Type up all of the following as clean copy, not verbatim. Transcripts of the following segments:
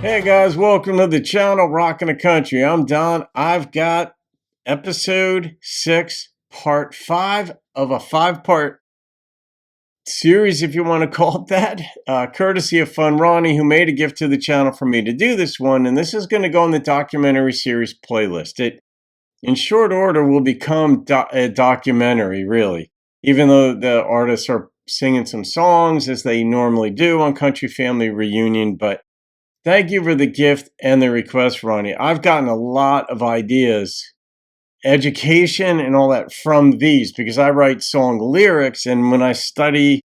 Hey guys, welcome to the channel Rockin' the Country. I'm Don. I've got episode 6, part 5 of a 5-part series, if you want to call it that, courtesy of funRonni, who made a gift to the channel for me to do this one. And this is going to go in the documentary series playlist. It, in short order, will become a documentary, really, even though the artists are singing some songs as they normally do on Country Family Reunion. But thank you for the gift and the request, Ronnie. I've gotten a lot of ideas, education and all that from these, because I write song lyrics, and when I study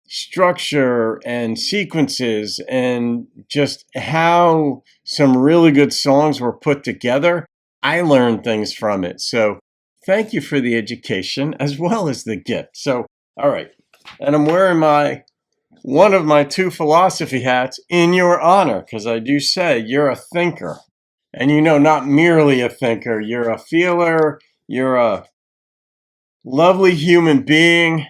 structure and sequences and just how some really good songs were put together, I learned things from it. So thank you for the education as well as the gift. So, all right. And I'm wearing one of my 2 philosophy hats in your honor, because I do say you're a thinker. And not merely a thinker, you're a feeler, you're a lovely human being,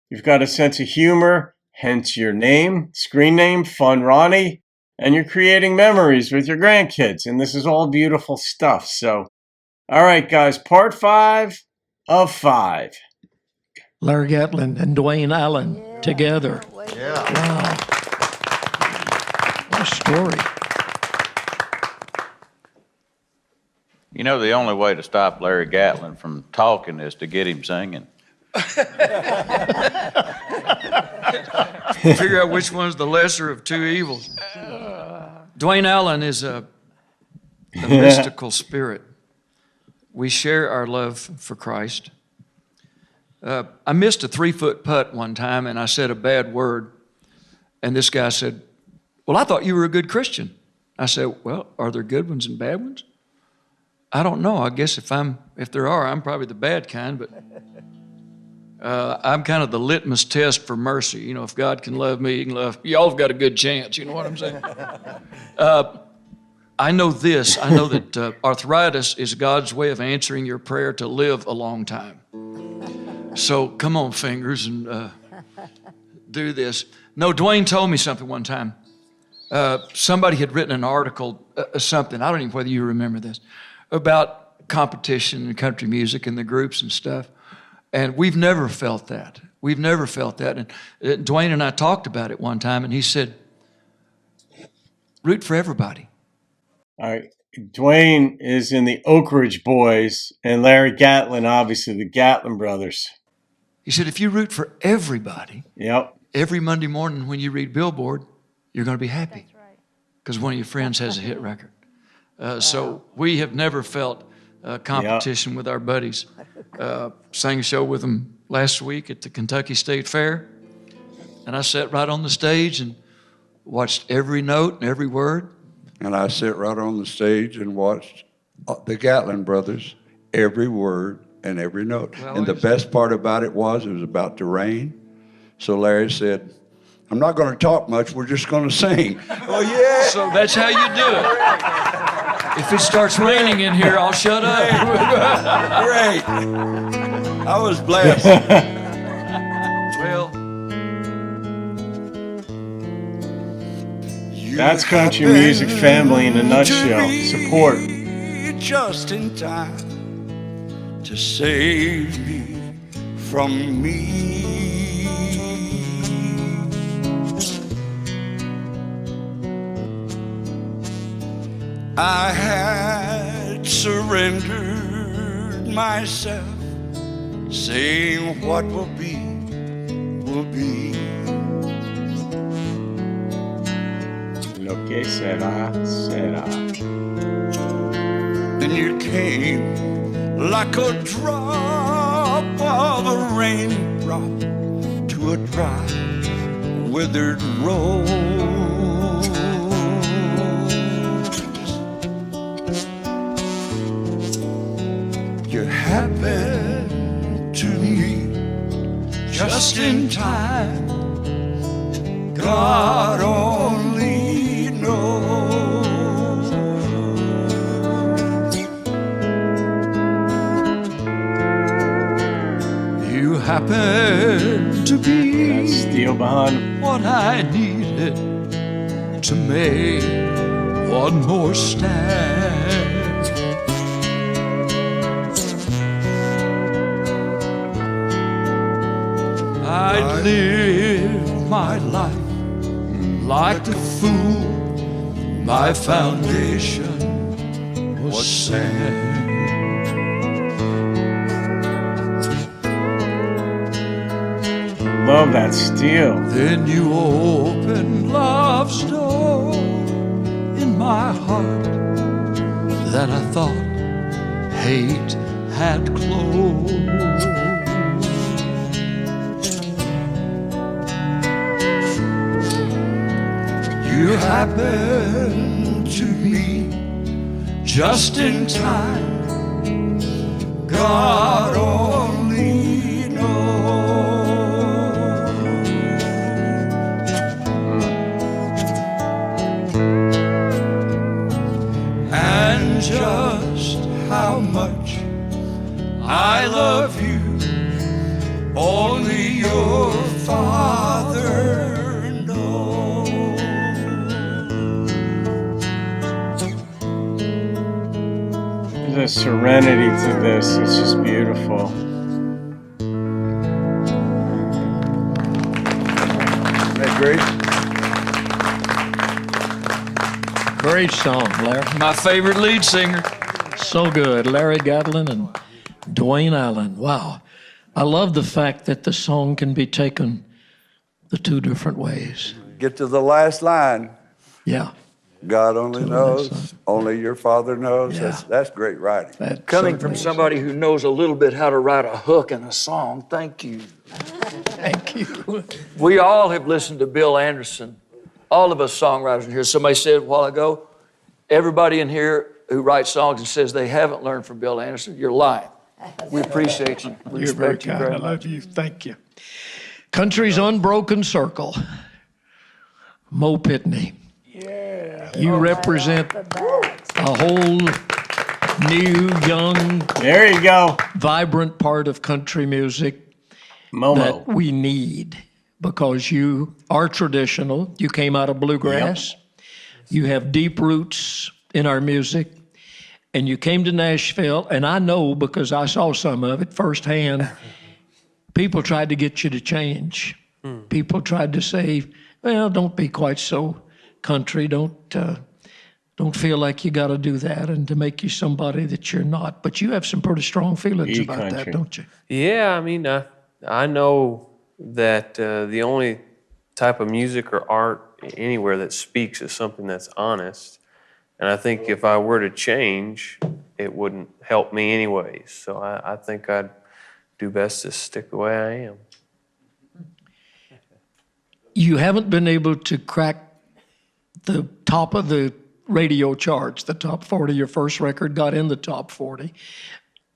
you've got a sense of humor, hence your name, screen name, funRonni, and you're creating memories with your grandkids, and this is all beautiful stuff. So, all right, guys, part 5 of 5. Larry Gatlin and Dwayne Allen together. Yeah. Wow. What a story. You know, the only way to stop Larry Gatlin from talking is to get him singing. Figure out which one's the lesser of 2 evils. Dwayne Allen is a mystical spirit. We share our love for Christ. I missed a 3-foot putt one time, and I said a bad word. And this guy said, "Well, I thought you were a good Christian." I said, "Well, are there good ones and bad ones?" "I don't know. I guess if there are, I'm probably the bad kind, but I'm kind of the litmus test for mercy. You know, if God can love me, he can love y'all. Have got a good chance. You know what I'm saying?" I know this. I know that arthritis is God's way of answering your prayer to live a long time. So come on, fingers, and do this. No, Dwayne told me something one time. Somebody had written an article, something, I don't even know whether you remember this, about competition in country music and the groups and stuff. And we've never felt that. We've never felt that. And Dwayne and I talked about it one time, and he said, root for everybody. All right. Dwayne is in the Oak Ridge Boys, and Larry Gatlin, obviously, the Gatlin brothers. He said, if you root for everybody, Yep. every Monday morning when you read Billboard, you're going to be happy. That's right. Because one of your friends has a hit record. So we have never felt competition with our buddies. Sang a show with them last week at the Kentucky State Fair. And I sat right on the stage and watched every note and every word. And I sit right on the stage and watched the Gatlin brothers, every word and every note. Well, and the best part about it was about to rain. So Larry said, I'm not going to talk much, we're just going to sing. Oh, yeah. So that's how you do it. If it starts raining in here, I'll shut up. Great. I was blessed. Well, That's country music family in a nutshell. Support. Just in time to save me from me. I had surrendered myself, saying what will be, will be. Lo que será, será. Then you came like a drop of a raindrop to a dry, withered rose. You happened to me just in time. God only knows. You happened to be That's steel behind. what I needed to make one more stand. I lived my life like a fool. My foundation was sand. Love that steel. Then you opened love's door in my heart that I thought hate had closed. You happened to be just in time. God only knows. And just how much I love you, only your Father knows. There's a serenity to this. It's just beautiful. Isn't that great? Great song, Larry. My favorite lead singer. So good. Larry Gatlin and Dwayne Allen. Wow. I love the fact that the song can be taken the two different ways. Get to the last line. Yeah. God only To the last knows. line. Only your Father knows. Yeah. That's great writing. That Coming from certainly is. somebody who knows a little bit how to write a hook in a song, thank you. Thank you. We all have listened to Bill Anderson. All of us songwriters in here. Somebody said a while ago, everybody in here who writes songs and says they haven't learned from Bill Anderson, you're lying. We appreciate you. We You're very respect you kind. very I much. love you. Thank you. Country's Unbroken Circle. Mo Pitney. Yeah. You represent a whole new, young, There you go. vibrant part of country music Momo. that we need because you are traditional. You came out of bluegrass. You have deep roots in our music. And you came to Nashville, and I know because I saw some of it firsthand, people tried to get you to change. People tried to say, well, don't be quite so country. Don't feel like you got to do that and to make you somebody that you're not. But you have some pretty strong feelings Be about country. that, don't you? Yeah, I mean, I know that the only type of music or art anywhere that speaks is something that's honest. And I think if I were to change, it wouldn't help me anyways. So I think I'd do best to stick the way I am. You haven't been able to crack the top of the radio charts, the top 40. Your first record got in the top 40.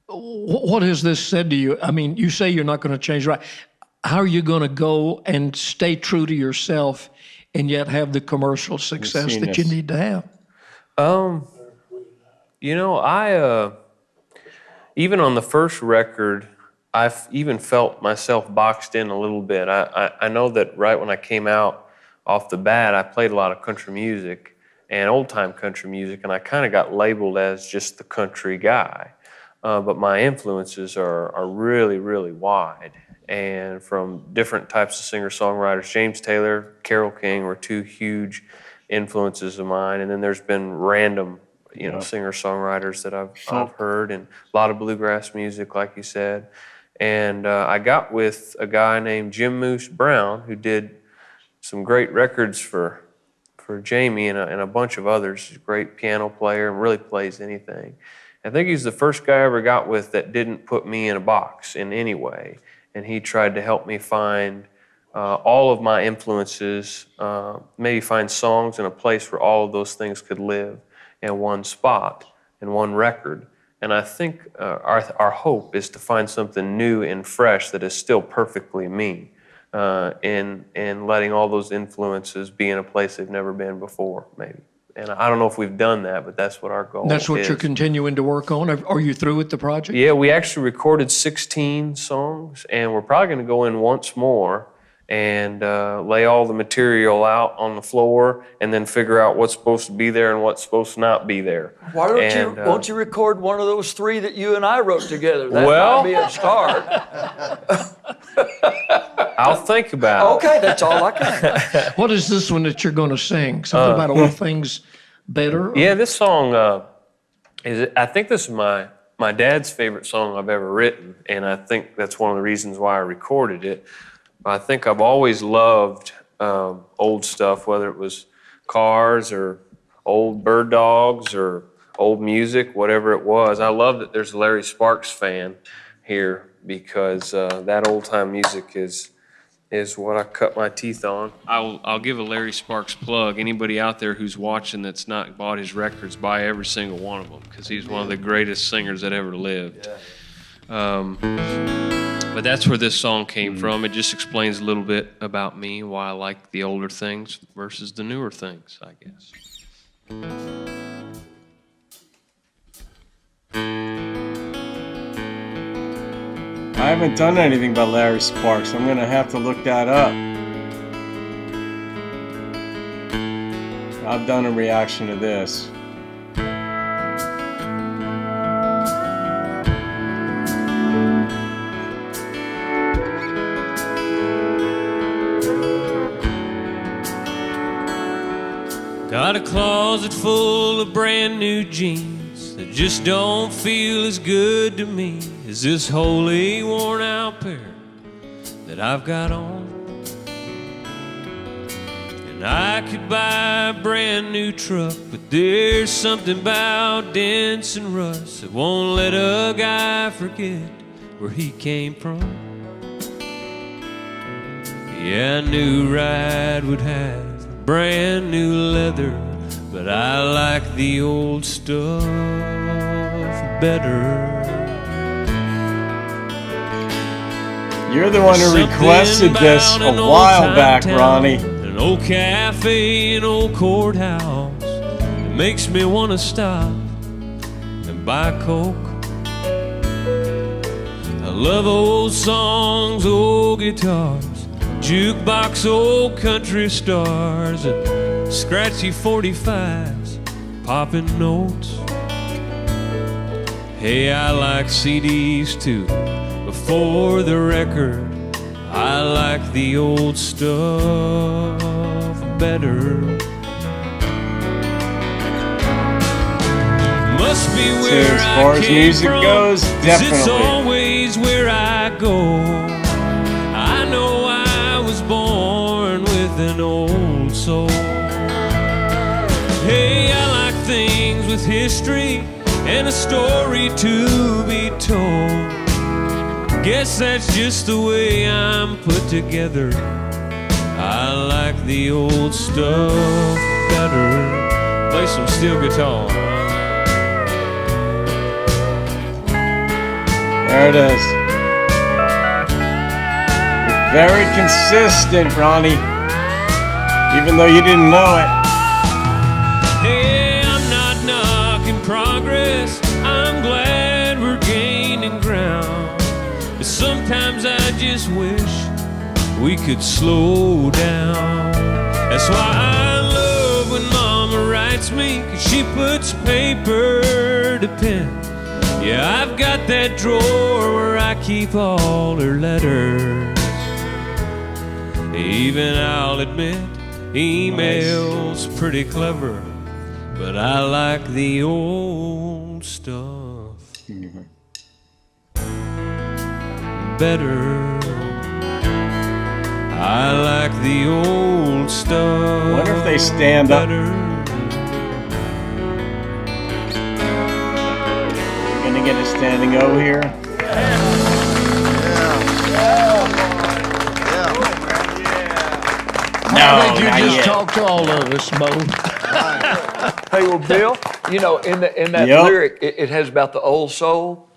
What has this said to you? I mean, you say you're not going to change, right? How are you going to go and stay true to yourself and yet have the commercial success seen that you this. need to have? You know, I even on the first record, I've even felt myself boxed in a little bit. I know that right when I came out off the bat, I played a lot of country music and old-time country music, and I kind of got labeled as just the country guy. But my influences are really, really wide, and from different types of singer-songwriters. James Taylor, Carole King were two huge influences of mine, and then there's been random, singer-songwriters that I've heard, and a lot of bluegrass music, like you said. And I got with a guy named Jim Moose Brown, who did some great records for Jamie and a bunch of others. He's a great piano player and really plays anything. I think he's the first guy I ever got with that didn't put me in a box in any way. And he tried to help me find all of my influences, maybe find songs in a place where all of those things could live in one spot, in one record. And I think our hope is to find something new and fresh that is still perfectly me, in letting all those influences be in a place they've never been before, maybe. And I don't know if we've done that, but that's what our goal is. That's what you're continuing to work on? Are you through with the project? Yeah, we actually recorded 16 songs, and we're probably going to go in once more and lay all the material out on the floor and then figure out what's supposed to be there and what's supposed to not be there. Why won't you record one of those 3 that you and I wrote together? That Well, might be a start. I'll think about it. Okay, that's all I can. What is this one that you're going to sing? Something about all things better? Yeah, this song I think this is my dad's favorite song I've ever written, and I think that's one of the reasons why I recorded it. I think I've always loved old stuff, whether it was cars or old bird dogs or old music, whatever it was. I love that there's a Larry Sparks fan here because that old time music is what I cut my teeth on. I'll give a Larry Sparks plug. Anybody out there who's watching that's not bought his records, buy every single one of them because he's one of the greatest singers that ever lived. But that's where this song came from. It just explains a little bit about me, why I like the older things versus the newer things, I guess. I haven't done anything by Larry Sparks. I'm going to have to look that up. I've done a reaction to this. Got a closet full of brand new jeans that just don't feel as good to me as this wholly worn out pair that I've got on. And I could buy a brand new truck, but there's something about dents and rust that won't let a guy forget where he came from. Yeah, a new ride would have brand new leather, but I like the old stuff better. You're the one who requested this a while back, Ronnie. An old cafe, an old courthouse that makes me want to stop and buy a Coke. I love old songs, old guitars, jukebox, old country stars, and scratchy 45s, popping notes. Hey, I like CDs too, but for the record, I like the old stuff better. Must be where as far I as came music from, goes, 'cause definitely. it's always where I go. I know I was born with an old soul. Hey, I like things with history and a story to be told. Guess that's just the way I'm put together. I like the old stuff better. Play some steel guitar. There it is. You're very consistent, Ronnie. Even though you didn't know it. Hey, I'm not knocking progress. I'm glad we're gaining ground. But sometimes I just wish we could slow down. That's why I love when Mama writes me, 'cause she puts paper to pen. Yeah, I've got that drawer where I keep all her letters. Even I'll admit, email's pretty clever, but I like the old stuff better. I like the old stuff. Wonder if they stand up. better. You're gonna get a standing O here. I think you not just yet. talked to all of us, Mo. Hey, well, Bill, you know, in that Yep. lyric, it has about the old soul.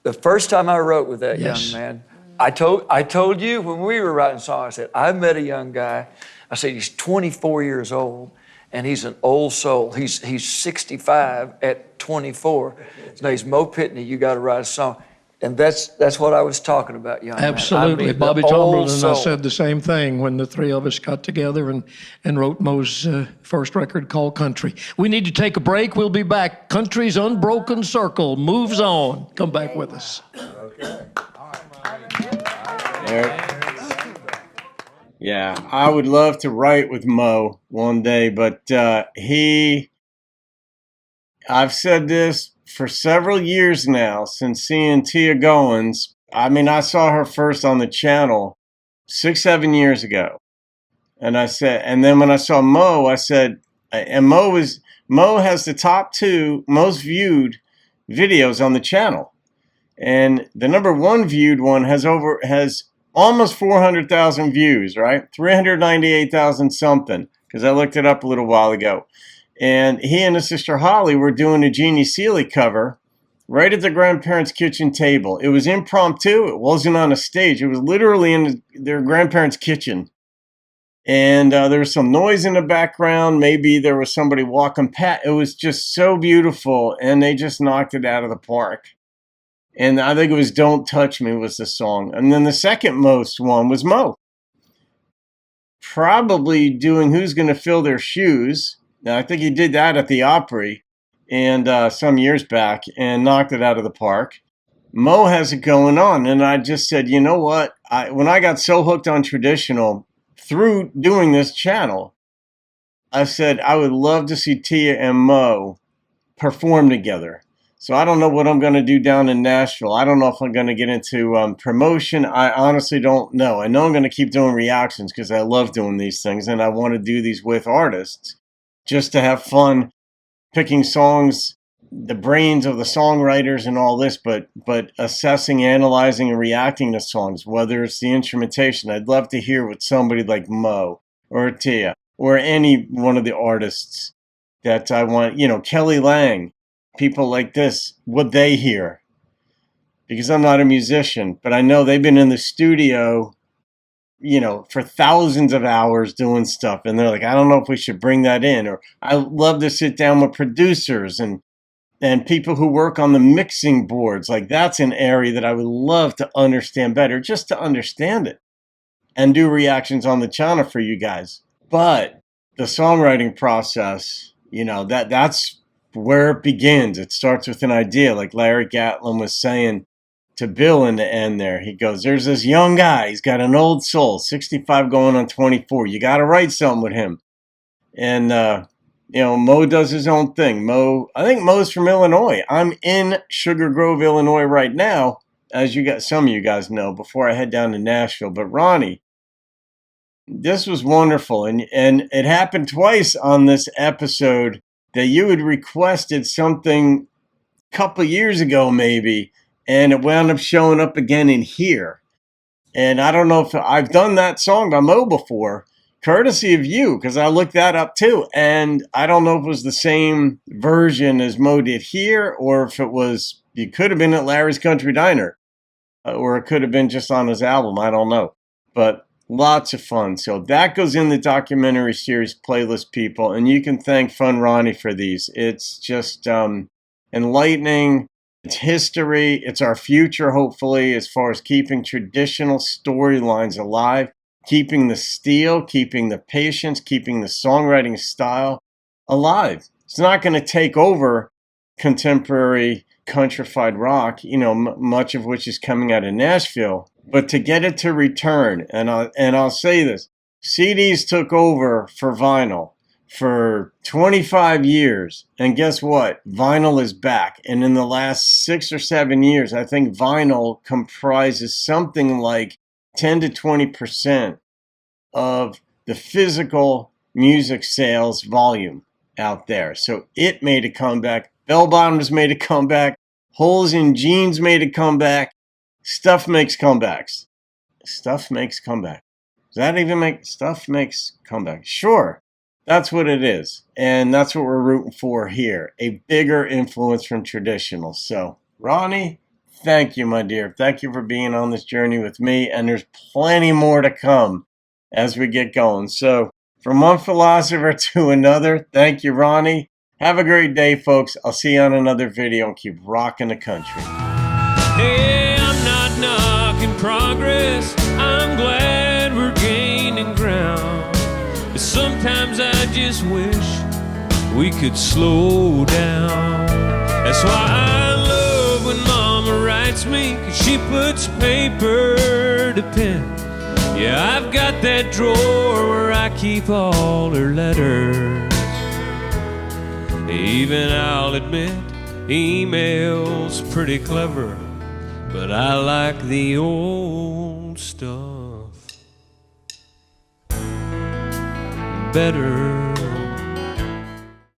The first time I wrote with that Yes. young man, I told you when we were writing songs, I said, I met a young guy. I said, he's 24 years old, and he's an old soul. He's 65 at 24. His name's Mo Pitney. You got to write a song. And that's what I was talking about, young man. Absolutely. I mean, Bobby the old Tomlin and I soul. said the same thing when the three of us got together and wrote Mo's first record called Country. We need to take a break. We'll be back. Country's Unbroken Circle moves on. Come back with us. Yeah, I would love to write with Mo one day, but I've said this for several years now since seeing Tia Goins. I mean, I saw her first on the channel 6-7 years ago. And I said, and then when I saw Mo, I said, and Mo has the top 2 most viewed videos on the channel. And the number 1 viewed one has almost 400,000 views, right? 398,000 something, because I looked it up a little while ago. And he and his sister Holly were doing a Jeannie Seely cover right at their grandparents' kitchen table. It was impromptu. It wasn't on a stage. It was literally in their grandparents' kitchen. And there was some noise in the background. Maybe there was somebody walking past. It was just so beautiful, and they just knocked it out of the park. And I think it was Don't Touch Me was the song. And then the second most one was Mo. Probably doing Who's Gonna Fill Their Shoes. Now, I think he did that at the Opry and some years back and knocked it out of the park. Mo has it going on. And I just said, you know what? When I got so hooked on traditional through doing this channel, I said I would love to see Tia and Mo perform together. So I don't know what I'm going to do down in Nashville. I don't know if I'm going to get into promotion. I honestly don't know. I know I'm going to keep doing reactions because I love doing these things, and I want to do these with artists just to have fun picking songs, the brains of the songwriters and all this, but assessing, analyzing, and reacting to songs, whether it's the instrumentation. I'd love to hear what somebody like Mo or Tia or any one of the artists that I want, Kelly Lang, people like this, what they hear. Because I'm not a musician, but I know they've been in the studio, for thousands of hours doing stuff. And they're like, I don't know if we should bring that in. Or I love to sit down with producers and people who work on the mixing boards. Like, that's an area that I would love to understand better, just to understand it and do reactions on the channel for you guys. But the songwriting process, that's where it begins. It starts with an idea, like Larry Gatlin was saying to Bill in the end there. He goes, there's this young guy. He's got an old soul, 65 going on 24. You got to write something with him. And, Mo does his own thing. I think Mo's from Illinois. I'm in Sugar Grove, Illinois right now, as some of you guys know, before I head down to Nashville. But Ronnie, this was wonderful. And it happened twice on this episode that you had requested something a couple years ago maybe, and it wound up showing up again in here. And I don't know if I've done that song by Mo before, courtesy of you, because I looked that up too. And I don't know if it was the same version as Mo did here, or if it could have been at Larry's Country Diner, or it could have been just on his album. I don't know. But lots of fun. So that goes in the documentary series playlist, people. And you can thank funRonni for these. It's just enlightening. It's history. It's our future, hopefully, as far as keeping traditional storylines alive, keeping the steel, keeping the patience, keeping the songwriting style alive. It's not going to take over contemporary countrified rock, much of which is coming out of Nashville. But to get it to return, and I'll say this, CDs took over for vinyl for 25 years. And guess what? Vinyl is back. And in the last 6 or 7 years, I think vinyl comprises something like 10 to 20% of the physical music sales volume out there. So it made a comeback. Bell bottoms made a comeback. Holes in jeans made a comeback. Stuff makes comebacks. Stuff makes comeback. Does that even make stuff makes comeback? Sure. That's what it is. And that's what we're rooting for here. A bigger influence from traditional. So, Ronnie, thank you, my dear. Thank you for being on this journey with me. And there's plenty more to come as we get going. So, from one philosopher to another, thank you, Ronnie. Have a great day, folks. I'll see you on another video and keep rocking the country. Hey, in progress. I'm glad we're gaining ground. But sometimes I just wish we could slow down. That's why I love when Mama writes me, 'cause she puts paper to pen. Yeah, I've got that drawer where I keep all her letters. Even I'll admit, email's pretty clever, but I like the old stuff better.